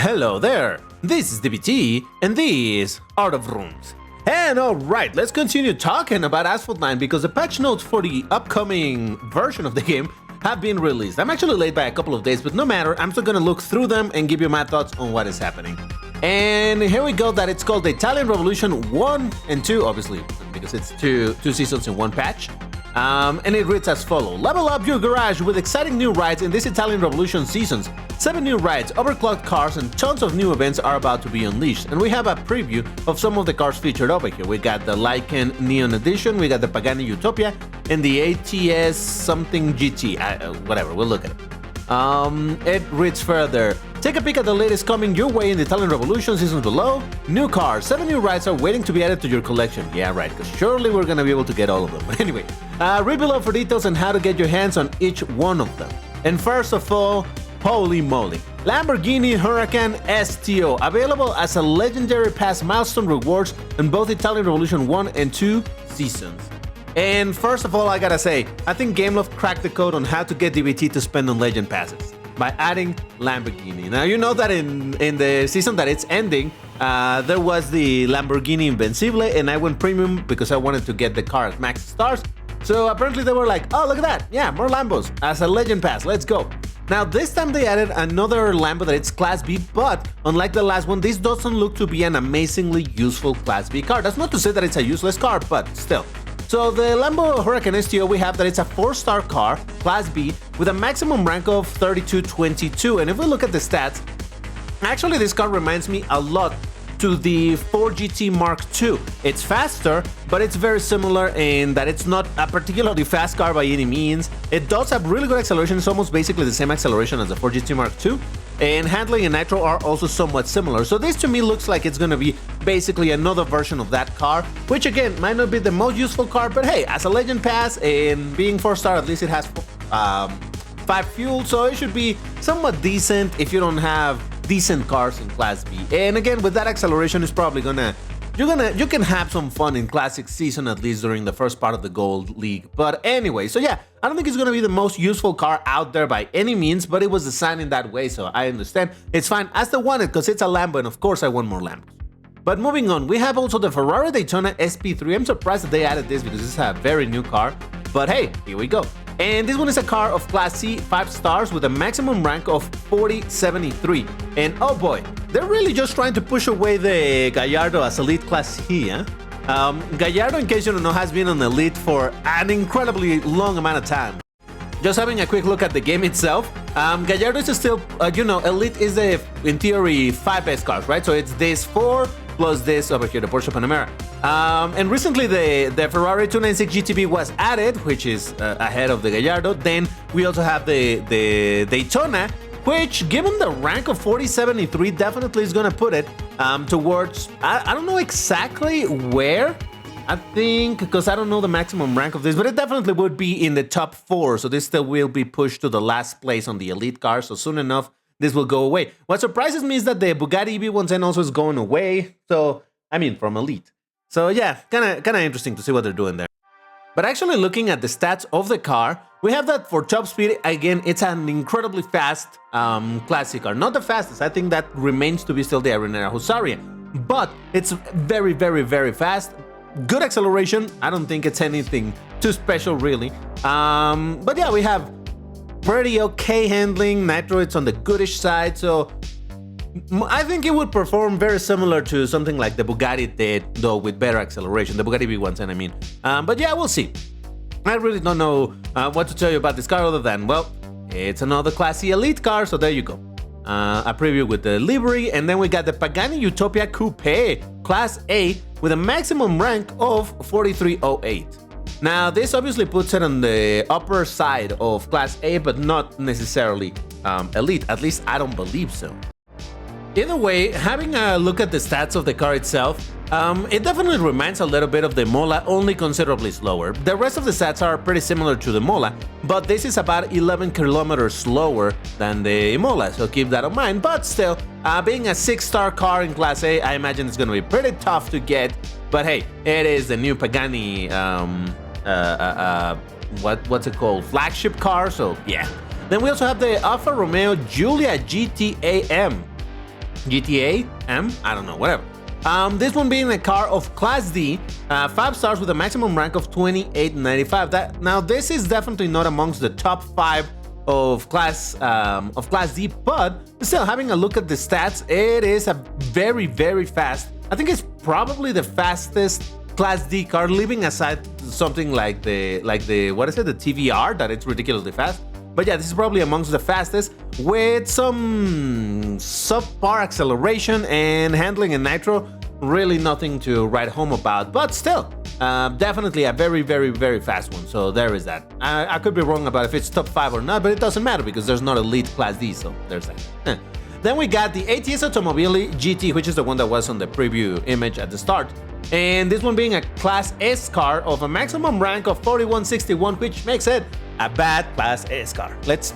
Hello there, this is DBT, and this Art of Rooms. And alright, let's continue talking about Asphalt 9 because the patch notes for the upcoming version of the game have been released. I'm actually late by a couple of days, but no matter, I'm still gonna look through them and give you my thoughts on what is happening. And here we go, that it's called the Italian Revolution 1 and 2, obviously, because it's two seasons in one patch. And it reads as follows. Level up your garage with exciting new rides in this Italian Revolution seasons. 7 new rides, overclocked cars, and tons of new events are about to be unleashed. And we have a preview of some of the cars featured over here. We got the Lycan Neon Edition, we got the Pagani Utopia, and the ATS something GT. Whatever, we'll look at it. It reads further. Take a peek at the latest coming your way in the Italian Revolution seasons below. New cars, 7 new rides are waiting to be added to your collection. Yeah, right, because surely we're gonna be able to get all of them. But anyway, read below for details on how to get your hands on each one of them. And first of all, holy moly, Lamborghini Huracan STO, available as a legendary pass milestone rewards in both Italian Revolution 1 and 2 seasons. And first of all, I gotta say, I think Gameloft cracked the code on how to get DBT to spend on Legend passes by adding Lamborghini. Now, you know that in the season that it's ending, there was the Lamborghini Invencible, and I went premium because I wanted to get the car at max stars. So apparently they were like, oh, look at that. Yeah, more Lambos as a Legend pass. Let's go. Now, this time they added another Lambo that it's Class B, but unlike the last one, this doesn't look to be an amazingly useful Class B car. That's not to say that it's a useless car, but still. So the Lambo Huracan STO, we have that it's a 4-star car, Class B, with a maximum rank of 3222. And if we look at the stats, actually this car reminds me a lot to the 4GT Mark II. It's faster, but it's very similar in that it's not a particularly fast car by any means. It does have really good acceleration. It's almost basically the same acceleration as the 4GT Mark II. And handling and nitro are also somewhat similar. So this to me looks like it's gonna be basically another version of that car, which again might not be the most useful car, but hey, as a Legend Pass and being 4-star, at least it has 5 fuel, so it should be somewhat decent if you don't have decent cars in Class B. And again, with that acceleration, it's probably you can have some fun in Classic Season, at least during the first part of the Gold League. But anyway, so yeah, I don't think it's gonna be the most useful car out there by any means, but it was designed in that way, so I understand. It's fine. I still want it because it's a Lambo, and of course I want more Lambos. But moving on, we have also the Ferrari Daytona SP3. I'm surprised that they added this because this is a very new car, but hey, here we go. And this one is a car of Class C, 5 stars with a maximum rank of 4073. And oh boy, they're really just trying to push away the Gallardo as Elite Class C, huh? Gallardo, in case you don't know, has been on Elite for an incredibly long amount of time. Just having a quick look at the game itself, Gallardo is still, Elite is the, in theory, 5 best cars, right? So it's this 4 plus this over here, the Porsche Panamera. And recently the Ferrari 296 GTB was added, which is ahead of the Gallardo. Then we also have the Daytona, which, given the rank of 4073, definitely is gonna put it towards, I don't know exactly where, I think, because I don't know the maximum rank of this, but it definitely would be in the top 4, so this still will be pushed to the last place on the Elite car, so soon enough, this will go away. What surprises me is that the Bugatti EV110 also is going away, so, I mean, from Elite. So yeah, kinda interesting to see what they're doing there. But actually looking at the stats of the car, we have that for top speed, again, it's an incredibly fast classic car. Not the fastest, I think that remains to be still the Arenera Husaria, but it's very, very, very fast. Good acceleration, I don't think it's anything too special really. But yeah, we have pretty okay handling, nitro it's on the goodish side, so I think it would perform very similar to something like the Bugatti did, though with better acceleration, the Bugatti V110 I mean. But yeah, we'll see. I really don't know what to tell you about this car other than, well, it's another Class C Elite car, so there you go. A preview with the livery, and then we got the Pagani Utopia Coupe Class A with a maximum rank of 4308. Now, this obviously puts it on the upper side of Class A, but not necessarily Elite, at least I don't believe so. Either way, having a look at the stats of the car itself, it definitely reminds a little bit of the Mola, only considerably slower. The rest of the stats are pretty similar to the Mola, but this is about 11 kilometers slower than the Mola, so keep that in mind. But still, being a 6-star car in Class A, I imagine it's going to be pretty tough to get. But hey, it is the new Pagani, what's it called, flagship car, so yeah. Then we also have the Alfa Romeo Giulia GT AM. GTA M, I don't know, whatever. This one being a car of Class D, 5 stars with a maximum rank of 2895. Now this is definitely not amongst the top 5 of Class D, but still, having a look at the stats, it is a very, very fast. I think it's probably the fastest Class D car, leaving aside something like the what is it, the TVR, that it's ridiculously fast. But yeah, this is probably amongst the fastest, with some subpar acceleration and handling in nitro. Really nothing to write home about, but still, definitely a very, very, very fast one. So there is that. I could be wrong about if it's top 5 or not, but it doesn't matter because there's not elite Class D, so there's that. Then we got the ATS Automobili GT, which is the one that was on the preview image at the start. And this one being a Class S car of a maximum rank of 4161, which makes it a bad Class S car. Let's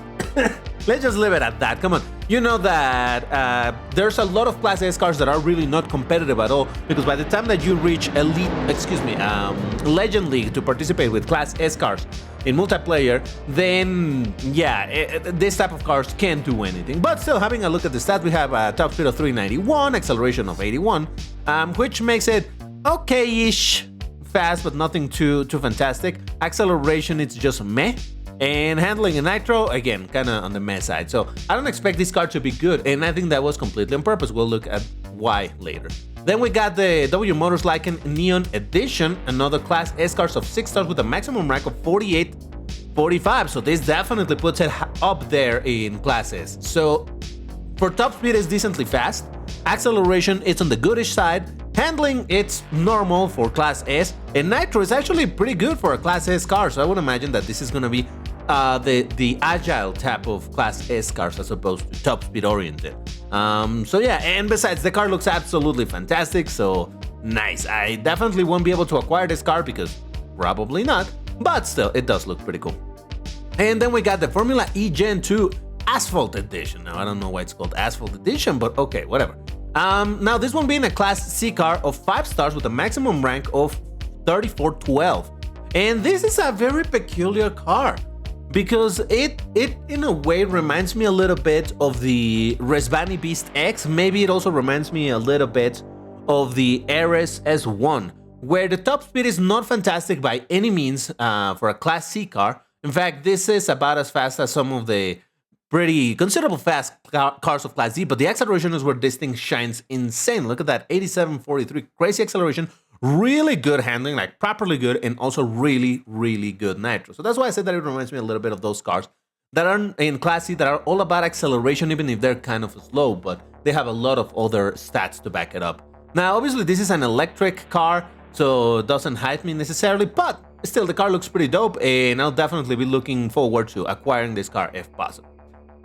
just leave it at that. Come on. You know that there's a lot of Class S cars that are really not competitive at all, because by the time that you reach Legend League to participate with Class S cars in multiplayer, then yeah, this type of cars can't do anything. But still, having a look at the stats, we have a top speed of 391, acceleration of 81, which makes it okay-ish fast, but nothing too fantastic. Acceleration, it's just meh. And handling in nitro, again, kind of on the meh side. So I don't expect this car to be good, and I think that was completely on purpose. We'll look at why later. Then we got the W Motors Lycan Neon Edition, another Class S cars of 6 stars with a maximum rank of 4845. So this definitely puts it up there in Class S. So for top speed, it's decently fast. Acceleration, it's on the goodish side. Handling, it's normal for Class S. And nitro is actually pretty good for a Class S car. So I would imagine that this is going to be the agile type of Class S cars as opposed to top speed oriented. So yeah, and besides, the car looks absolutely fantastic, so nice. I definitely won't be able to acquire this car because probably not, but still, it does look pretty cool. And then we got the Formula E Gen 2 Asphalt Edition. Now, I don't know why it's called Asphalt Edition, but okay, whatever. Now, this one being a Class C car of 5 stars with a maximum rank of 3412. And this is a very peculiar car, because it in a way reminds me a little bit of the Resvani Beast X. Maybe it also reminds me a little bit of the Ares S1, where the top speed is not fantastic by any means for a Class C car. In fact, this is about as fast as some of the pretty considerable fast cars of Class D, but the acceleration is where this thing shines insane. Look at that, 8743, crazy acceleration. Really good handling, like properly good, and also really, really good nitro. So that's why I said that it reminds me a little bit of those cars that are in Class C that are all about acceleration, even if they're kind of slow, but they have a lot of other stats to back it up. Now, obviously, this is an electric car, so it doesn't hype me necessarily, but still, the car looks pretty dope, and I'll definitely be looking forward to acquiring this car if possible.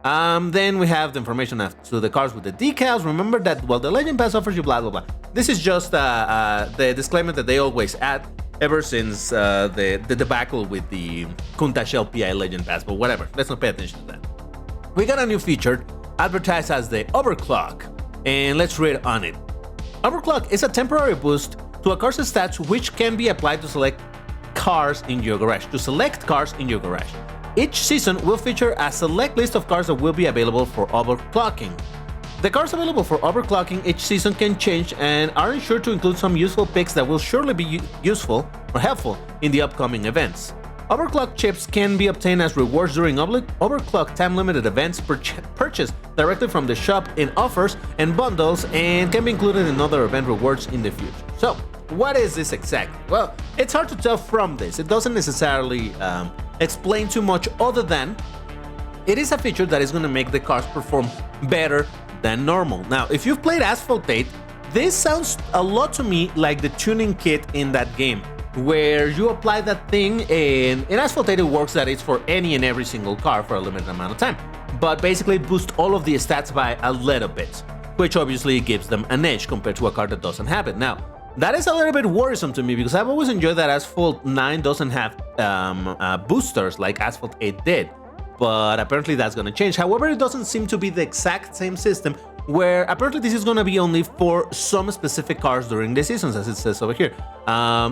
Then we have the information to the cars with the decals. Remember that, well, the Legend Pass offers you blah, blah, blah. This is just the disclaimer that they always add ever since the debacle with the Kunta Shell PI Legend Pass, but whatever. Let's not pay attention to that. We got a new feature advertised as the Overclock, and let's read on it. Overclock is a temporary boost to a car's stats which can be applied to select cars in your garage. Each season will feature a select list of cars that will be available for overclocking. The cars available for overclocking each season can change and are ensured to include some useful picks that will surely be useful or helpful in the upcoming events. Overclock chips can be obtained as rewards during overclock time-limited events purchased directly from the shop in offers and bundles, and can be included in other event rewards in the future. So, what is this exactly? Well, it's hard to tell from this. It doesn't necessarily explain too much, other than it is a feature that is going to make the cars perform better than normal. Now, if you've played Asphalt 8, this sounds a lot to me like the tuning kit in that game, where you apply that thing, and in Asphalt 8 it works that it's for any and every single car for a limited amount of time, but basically boost all of the stats by a little bit, which obviously gives them an edge compared to a car that doesn't have it. Now, that is a little bit worrisome to me, because I've always enjoyed that Asphalt 9 doesn't have boosters like Asphalt 8 did, but apparently that's going to change. However, it doesn't seem to be the exact same system, where apparently this is going to be only for some specific cars during the seasons, as it says over here.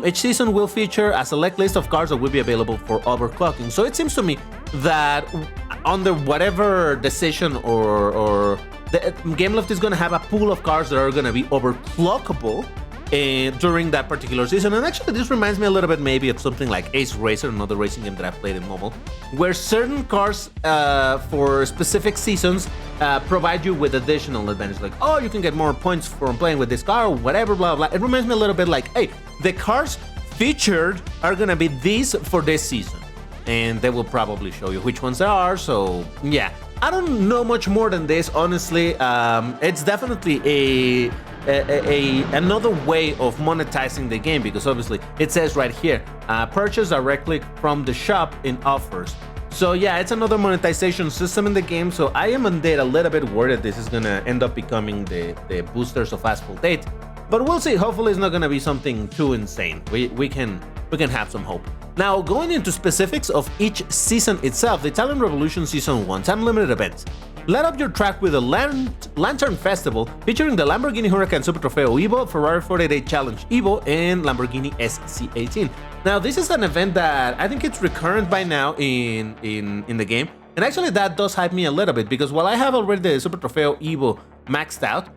Each season will feature a select list of cars that will be available for overclocking. So it seems to me that under whatever decision or Game Loft is going to have a pool of cars that are going to be overclockable during that particular season. And actually, this reminds me a little bit maybe of something like Ace Racer, another racing game that I've played in mobile, where certain cars for specific seasons provide you with additional advantages. Like, oh, you can get more points from playing with this car, or whatever, blah, blah. It reminds me a little bit like, hey, the cars featured are going to be these for this season. And they will probably show you which ones there are. So, yeah. I don't know much more than this, honestly. It's definitely another way of monetizing the game, because obviously it says right here, purchase directly from the shop in offers. So yeah, it's another monetization system in the game. So I am indeed a little bit worried this is gonna end up becoming the boosters of Asphalt 8, but we'll see. Hopefully it's not gonna be something too insane. We can have some hope. Now, going into specifics of each season itself, the Italian Revolution Season 1 time limited events. Light up your track with a Lantern Festival featuring the Lamborghini Huracan Super Trofeo Evo, Ferrari 488 Challenge Evo, and Lamborghini SC18. Now, this is an event that I think it's recurrent by now in the game, and actually that does hype me a little bit, because while I have already the Super Trofeo Evo maxed out,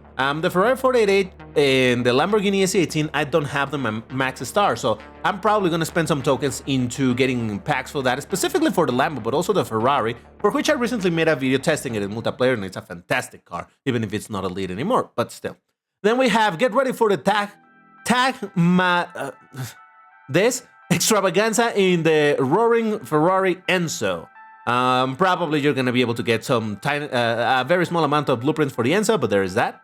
the Ferrari 488 and the Lamborghini SC18, I don't have them at max star, so I'm probably going to spend some tokens into getting packs for that, specifically for the Lambo, but also the Ferrari, for which I recently made a video testing it in multiplayer, and it's a fantastic car, even if it's not a lead anymore, but still. Then we have, get ready for the this extravaganza in the Roaring Ferrari Enzo. Probably you're going to be able to get some tiny, a very small amount of blueprints for the Enzo, but there is that.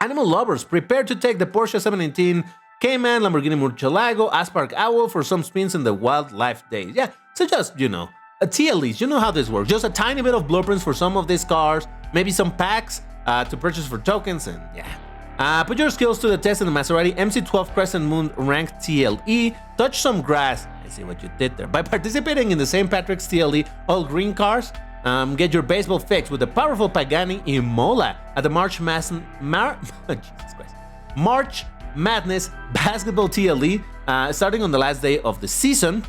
Animal lovers, prepare to take the Porsche 718 Cayman, Lamborghini Murcielago, Aspark Owl for some spins in the Wildlife Days. Yeah, so just, you know, a TLEs, you know how this works. Just a tiny bit of blueprints for some of these cars, maybe some packs to purchase for tokens, and yeah. Put your skills to the test in the Maserati MC12 Crescent Moon ranked TLE. Touch some grass. I see what you did there. By participating in the St. Patrick's TLE all green cars, get your baseball fix with the powerful Pagani Imola at the March Madness Basketball TLE, starting on the last day of the season.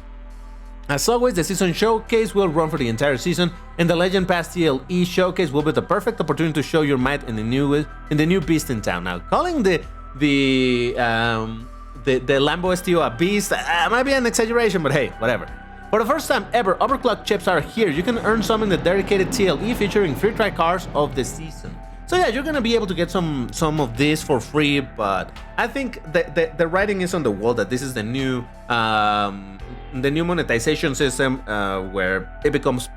As always, the season showcase will run for the entire season, and the Legend Pass TLE showcase will be the perfect opportunity to show your might in the new beast in town. Now, calling the Lambo STO a beast might be an exaggeration, but hey, whatever. For the first time ever, overclock chips are here. You can earn some in the dedicated TLE featuring free try cars of the season. So yeah, you're gonna be able to get some of this for free, but I think the writing is on the wall that this is the new monetization system where it becomes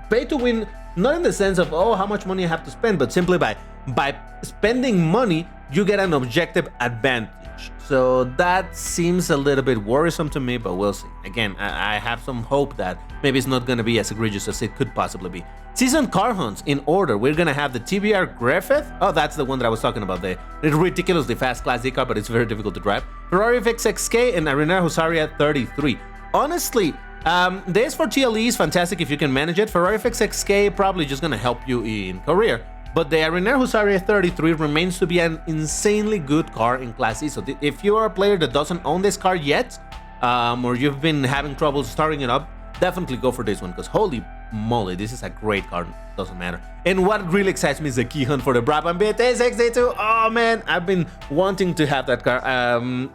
pay to win, not in the sense of, oh, how much money you have to spend, but simply by spending money, you get an objective advantage. So that seems a little bit worrisome to me, but we'll see. Again, I have some hope that maybe it's not going to be as egregious as it could possibly be. Season car hunts in order. We're going to have the TBR Griffith. Oh, that's the one that I was talking about. The ridiculously fast Class D car, but it's very difficult to drive. Ferrari FXXK and Arena Husaria 33. Honestly, the S4 TLE is fantastic if you can manage it. Ferrari FXXK probably just going to help you in career. But the Arena Husaria 33 remains to be an insanely good car in Class E. So if you are a player that doesn't own this car yet, or you've been having trouble starting it up, definitely go for this one, because holy moly, this is a great car. Doesn't matter. And what really excites me is the key hunt for the Brabham BT62. Oh man, I've been wanting to have that car.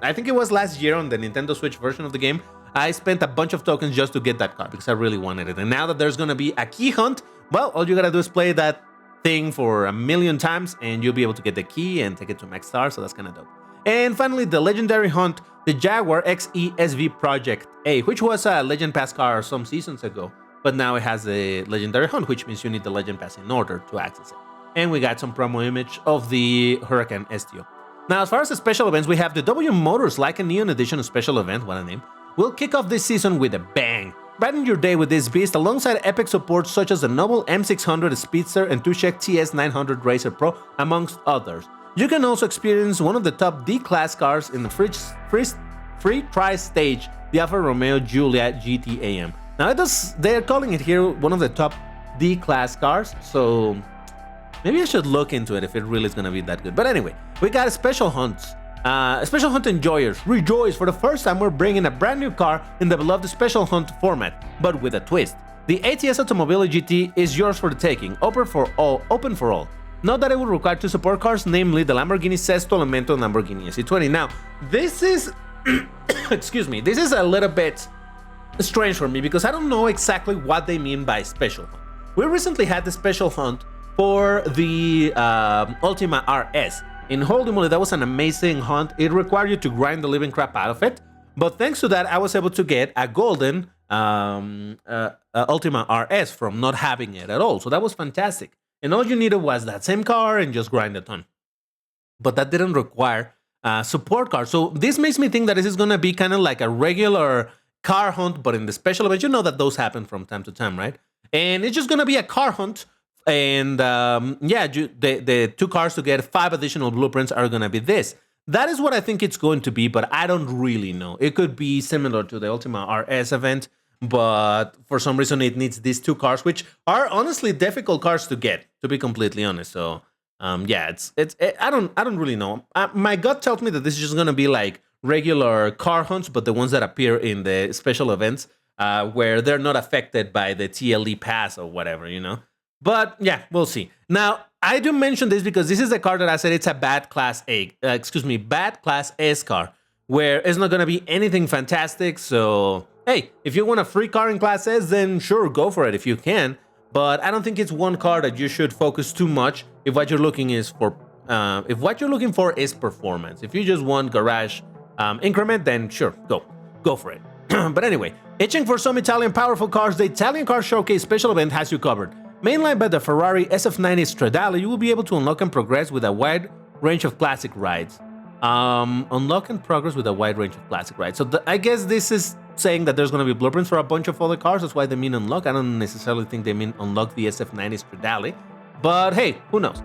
I think it was last year on the Nintendo Switch version of the game. I spent a bunch of tokens just to get that car because I really wanted it. And now that there's gonna be a key hunt, well, all you gotta do is play that thing for 1,000,000 times and you'll be able to get the key and take it to max star, so that's kind of dope. And finally, the legendary hunt, the Jaguar XE-SV Project A, which was a Legend Pass car some seasons ago, but now it has a legendary hunt, which means you need the Legend Pass in order to access it. And we got some promo image of the Huracan STO. Now, as far as the special events, we have the W Motors Like a Neon Edition special event, what a name, will kick off this season with a bang. Brighten your day with this beast alongside epic supports such as the Noble M600 Speedster and Tuchek TS900 Racer Pro, amongst others. You can also experience one of the top D-Class cars in the free try stage, the Alfa Romeo Giulia GT AM. Now they're calling it here one of the top D-Class cars, so maybe I should look into it if it really is going to be that good. But anyway, we got special hunts. Special Hunt enjoyers, rejoice! For the first time, we're bringing a brand new car in the beloved Special Hunt format, but with a twist. The ATS Automobile GT is yours for the taking, open for all. Note that it will require 2 support cars, namely the Lamborghini Sesto Elemento and Lamborghini SC20. Now, this is, excuse me, this is a little bit strange for me because I don't know exactly what they mean by special hunt. We recently had the special hunt for the Ultima RS. In holy moly, that was an amazing hunt. It required you to grind the living crap out of it. But thanks to that, I was able to get a golden Ultima RS from not having it at all. So that was fantastic. And all you needed was that same car and just grind a ton. But that didn't require a support car. So this makes me think that this is going to be kind of like a regular car hunt, but in the special event. You know that those happen from time to time, right? And it's just going to be a car hunt. And yeah, the 2 cars to get 5 additional blueprints are going to be this. That is what I think it's going to be, but I don't really know. It could be similar to the Ultima RS event, but for some reason it needs these 2 cars, which are honestly difficult cars to get, to be completely honest. So yeah, I don't really know. My gut tells me that this is just going to be like regular car hunts, but the ones that appear in the special events where they're not affected by the TLE pass or whatever, you know. But yeah, we'll see. Now, I do mention this because this is the car that I said it's a bad class S car, where it's not going to be anything fantastic. So, hey, if you want a free car in class S, then sure, go for it if you can. But I don't think it's one car that you should focus too much if what you're looking for is performance. If you just want garage increment, then sure, go for it. But anyway, itching for some Italian powerful cars, the Italian Car Showcase special event has you covered. Mainlined by the Ferrari SF90 Stradale, you will be able to unlock and progress with a wide range of classic rides. Unlock and progress with a wide range of classic rides. So I guess this is saying that there's going to be blueprints for a bunch of other cars. That's why they mean unlock. I don't necessarily think they mean unlock the SF90 Stradale. But hey, who knows?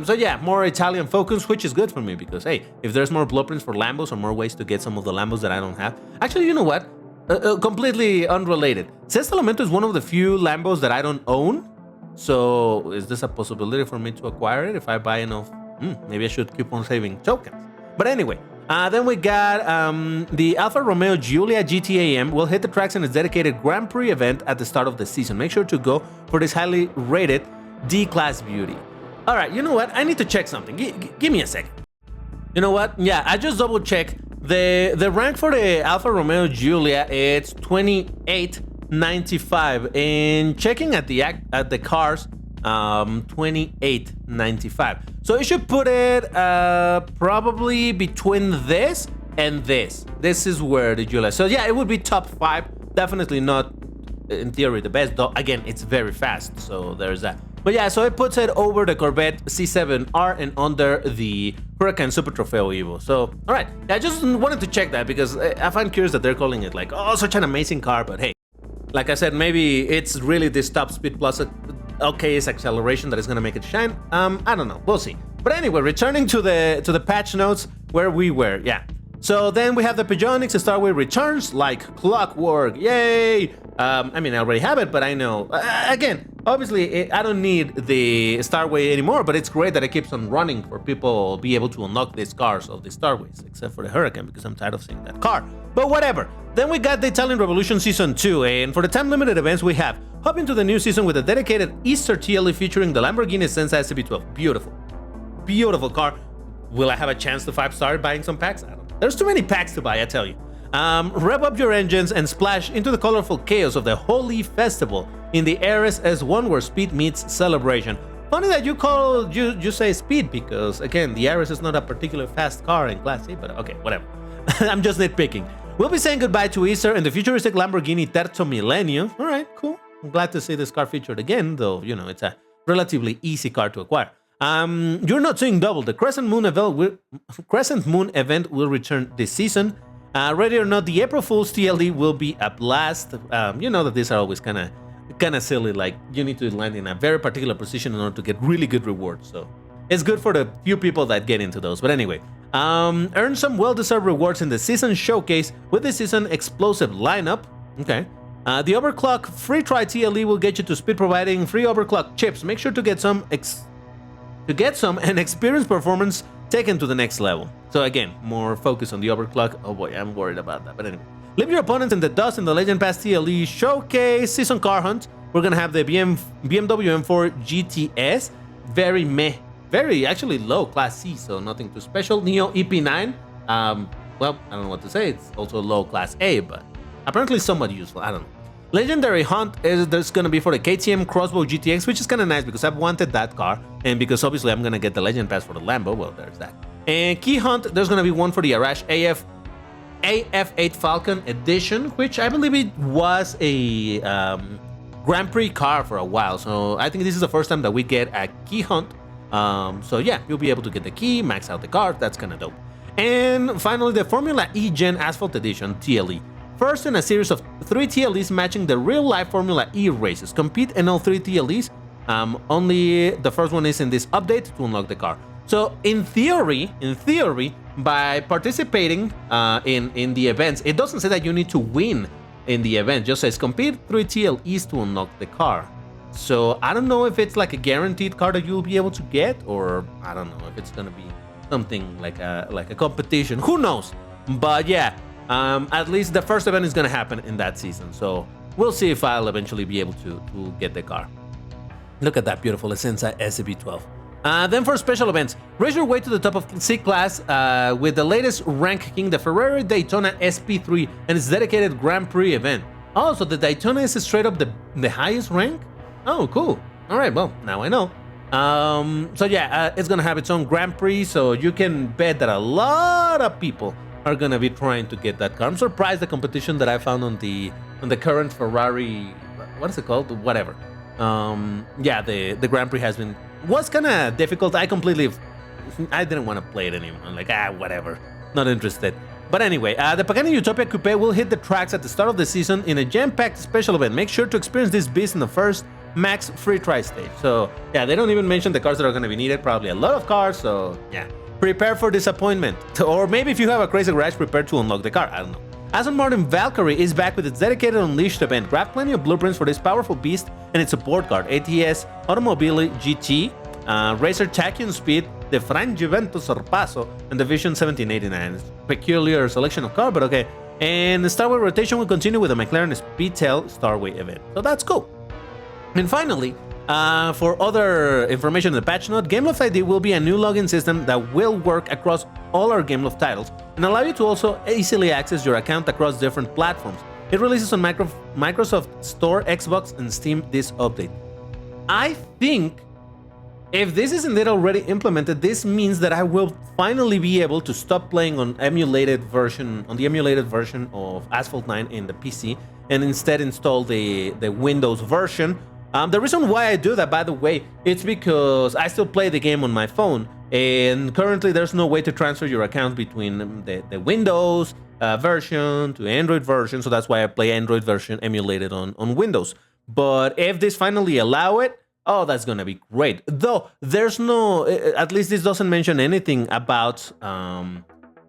So yeah, more Italian focus, which is good for me because, hey, if there's more blueprints for Lambos or more ways to get some of the Lambos that I don't have. Actually, you know what? Completely unrelated. Sesto Elemento is one of the few Lambos that I don't own. So is this a possibility for me to acquire it if I buy enough? Maybe I should keep on saving tokens. But anyway, then we got the Alfa Romeo Giulia GT-AM will hit the tracks in its dedicated Grand Prix event at the start of the season. Make sure to go for this highly rated D-Class beauty. All right, you know what? I need to check something. Give me a second. You know what? Yeah, I just double checked. The rank for the Alfa Romeo Giulia, it's 2895, and checking at the cars, 2895. So you should put it probably between this and this. This is where the Giulia. So yeah, it would be top 5. Definitely not, in theory, the best. Though again, it's very fast. So there's that. But yeah, so it puts it over the Corvette C7R and under the Huracan Super Trofeo Evo. So, all right, I just wanted to check that because I find curious that they're calling it like, oh, such an amazing car. But hey, like I said, maybe it's really this top speed plus LKS acceleration that is going to make it shine. I don't know. We'll see. But anyway, returning to the patch notes where we were. Yeah. So then we have the Peugeot Starway returns like clockwork. Yay! I mean, I already have it, but I know. Again, obviously, I don't need the Starway anymore, but it's great that it keeps on running for people to be able to unlock these cars of the Starways, except for the Huracan, because I'm tired of seeing that car. But whatever. Then we got the Italian Revolution Season 2, and for the time-limited events, we have hop into the new season with a dedicated Easter TLE featuring the Lamborghini Senza SB12. Beautiful. Beautiful car. Will I have a chance to 5-star buying some packs? I don't know. There's too many packs to buy, I tell you. Rev up your engines and splash into the colorful chaos of the Holy Festival in the Ares S1 where speed meets celebration. Funny that you say speed because, again, the Ares is not a particularly fast car in Class A, but okay, whatever. I'm just nitpicking. We'll be saying goodbye to Easter and the futuristic Lamborghini Terzo Millennio. All right, cool. I'm glad to see this car featured again, though, you know, it's a relatively easy car to acquire. You're not seeing double. The Crescent Moon event will return this season. Ready or not, the April Fool's TLD will be a blast. You know that these are always kind of silly. Like you need to land in a very particular position in order to get really good rewards. So it's good for the few people that get into those. But anyway, earn some well-deserved rewards in the season showcase with the season explosive lineup. Okay. The Overclock free try TLE will get you to speed providing free overclock chips. Make sure to get some and experience performance taken to the next level. So again, more focus on the overclock. Oh boy, I'm worried about that. But anyway, leave your opponents in the dust in the Legend Pass TLE Showcase Season Car Hunt. We're gonna have the BMW M4 GTS. Very meh very actually low, Class C, so nothing too special. Neo EP9, well, I don't know what to say. It's also low Class A, but apparently somewhat useful. I don't know. Legendary Hunt is there's gonna be for the KTM Crossbow GTX, which is kind of nice because I've wanted that car, and because obviously I'm gonna get the Legend Pass for the Lambo. Well, there's that. And Key Hunt, there's gonna be one for the Arash AF8 Falcon Edition, which I believe it was a Grand Prix car for a while. So I think this is the first time that we get a Key Hunt. So yeah, you'll be able to get the key, max out the car. That's kind of dope. And finally, the Formula E Gen Asphalt Edition TLE. First in a series of 3 TLEs matching the real-life Formula E races. Compete in all 3 TLEs. Only the first one is in this update to unlock the car. So in theory, by participating in the events, it doesn't say that you need to win in the event. It just says compete 3 TLEs to unlock the car. So I don't know if it's like a guaranteed car that you'll be able to get, or I don't know if it's gonna be something like a competition. Who knows? But yeah. At least the first event is going to happen in that season, so we'll see if I'll eventually be able to get the car. Look at that beautiful Essenza SCB12. Then for special events, race your way to the top of C class with the latest ranking, the Ferrari Daytona SP3 and its dedicated Grand Prix event. Oh, so the Daytona is straight up the highest rank? Oh, cool. All right, well, now I know. So yeah, it's going to have its own Grand Prix, so you can bet that a lot of people are gonna be trying to get that car. I'm surprised the competition that I found on the current Ferrari, what is it called? Whatever. Yeah, the Grand Prix was kind of difficult. I didn't want to play it anymore. I'm like, whatever, not interested. But anyway, the Pagani Utopia Coupe will hit the tracks at the start of the season in a jam-packed special event. Make sure to experience this beast in the first max free try stage. So yeah, they don't even mention the cars that are gonna be needed. Probably a lot of cars. So yeah. Prepare for disappointment. Or maybe if you have a crazy garage, prepare to unlock the car. I don't know. Aston Martin Valkyrie is back with its dedicated Unleashed event. Grab plenty of blueprints for this powerful beast and its support card. ATS, Automobile GT, Racer Tachyon Speed, the Frangivento Sorpasso, and the Vision 1789. It's a peculiar selection of car, but okay. And the Starway rotation will continue with the McLaren Speedtail Starway event. So that's cool. And finally, for other information in the patch note, Gameloft ID will be a new login system that will work across all our Gameloft titles and allow you to also easily access your account across different platforms. It releases on Microsoft Store, Xbox, and Steam this update. I think if this is indeed already implemented, this means that I will finally be able to stop playing on the emulated version of Asphalt 9 in the PC and instead install the Windows version. The reason why I do that, by the way, it's because I still play the game on my phone, and currently there's no way to transfer your account between the Windows version to Android version, so that's why I play Android version emulated on Windows. But if this finally allow it, oh, that's gonna be great. Though there's no, at least this doesn't mention anything about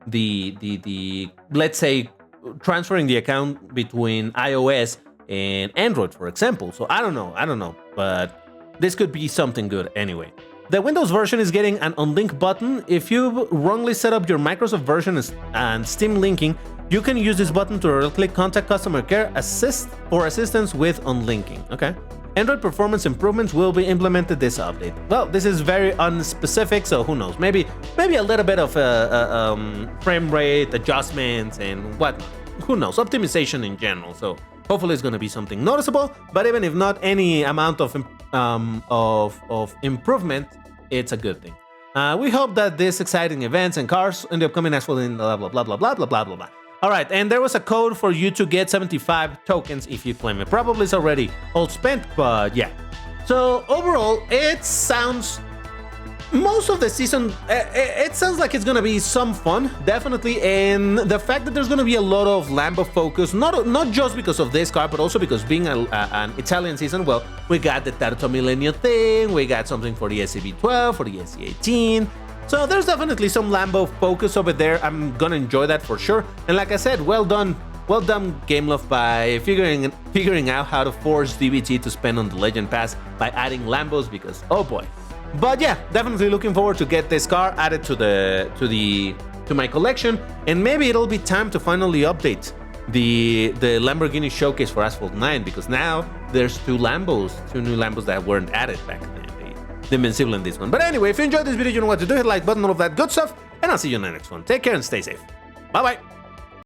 the let's say transferring the account between iOS and Android, for example. So I don't know, but this could be something good anyway. The Windows version is getting an unlink button. If you wrongly set up your Microsoft version and Steam linking, you can use this button to right-click contact customer care for assistance with unlinking. Okay. Android performance improvements will be implemented this update. Well, this is very unspecific, so who knows? Maybe a little bit of frame rate adjustments and whatnot. Who knows? Optimization in general. So hopefully it's going to be something noticeable, but even if not, any amount of improvement, it's a good thing. We hope that these exciting events and cars in the upcoming Asphalt in blah blah blah blah blah blah blah blah blah. All right, and there was a code for you to get 75 tokens if you claim it. Probably it's already all spent, but yeah. So overall, it sounds most of the season, it sounds like it's gonna be some fun, definitely, and the fact that there's gonna be a lot of Lambo focus, not just because of this car, but also because being an Italian season, well, we got the Terzo Millennio thing, we got something for the SCB12, for the SC18, so there's definitely some Lambo focus over there. I'm gonna enjoy that for sure, and like I said, well done Gameloft by figuring out how to force DBT to spend on the Legend Pass by adding Lambos, because oh boy. But yeah, definitely looking forward to get this car added to my collection, and maybe it'll be time to finally update the Lamborghini showcase for Asphalt 9, because now there's two new Lambos that weren't added back then. the Invincible in this one. But anyway, if you enjoyed this video, you know what to do. Hit the like button, all of that good stuff. And I'll see you in the next one. Take care and stay safe. Bye-bye.